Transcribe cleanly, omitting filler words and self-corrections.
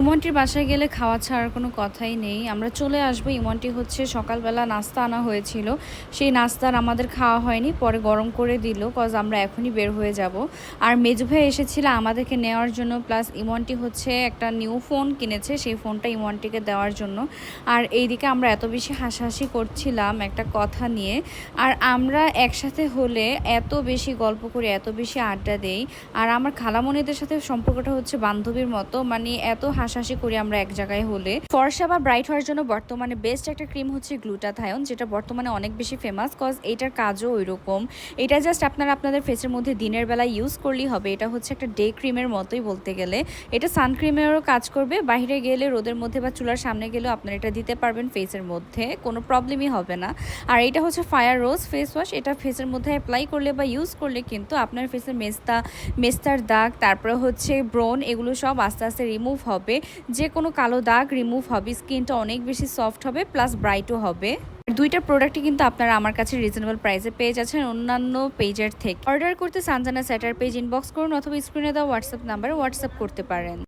ইমনটির বাসায় গেলে খাওয়া ছাড়ার কোনো কথাই নেই। আমরা চলে আসবো। ইমনটি হচ্ছে সকালবেলা নাস্তা আনা হয়েছিল। সেই নাস্তার আমাদের খাওয়া হয়নি। পরে গরম করে দিল কজ আমরা এখনই বের হয়ে যাব। আর মেজো ভাই এসেছিল আমাদেরকে নেওয়ার জন্য। প্লাস ইমনটি হচ্ছে একটা নিউ ফোন কিনেছে, সেই ফোনটা ইমনটিকে দেওয়ার জন্য। আর এইদিকে আমরা এত বেশি হাসাহাসি করছিলাম একটা কথা নিয়ে। আর আমরা একসাথে হলে এত বেশি গল্প করি, এত বেশি আড্ডা দেই। আর আমার খালামণিদের সাথে সম্পর্কটা হচ্ছে বান্ধবীর মতো, মানে এত হাসাহাসি করি আমরা এক জায়গায় হলে। ফর্সা বা ব্রাইট হওয়ার জন্য বর্তমানে বেস্ট একটা ক্রিম হচ্ছে গ্লুটাথায়ন, যেটা বর্তমানে অনেক বেশি ফেমাস কজ এইটার কাজও ওই রকম। এটা জাস্ট আপনারা আপনাদের ফেসের মধ্যে দিনের বেলা ইউজ করলেই হবে। এটা হচ্ছে একটা ডে ক্রিমের মতোই বলতে গেলে। এটা সানক্রিমেরও কাজ করবে। বাইরে গেলে রোদের মধ্যে বা চুলার সামনে গেলেও আপনারা এটা দিতে পারবেন ফেসের মধ্যে, কোনো প্রবলেমই হবে না। আর এটা হচ্ছে ফায়ার রোজ ফেস ওয়াশ। এটা ফেসের মধ্যে অ্যাপ্লাই করলে বা ইউজ করলে কিন্তু আপনার ফেসের মেস্তার দাগ, তারপরে হচ্ছে ব্রন, এগুলো সব আস্তে আস্তে রিমুভ হবে। যে কোনো কালো দাগ রিমুভ হবে, স্কিনটা অনেক বেশি সফট হবে, প্লাস ব্রাইটও হবে। দুইটা প্রোডাক্টই কিন্তু আপনারা আমার কাছে রিজনেবল প্রাইসে পেয়ে যাচ্ছেন অন্যান্য পেজের থেকে। অর্ডার করতে সানজানা স্যাটার পেজ ইনবক্স করুন অথবা স্ক্রিনে দেওয়া হোয়াটসঅ্যাপ নাম্বারে হোয়াটসঅ্যাপ করতে পারেন।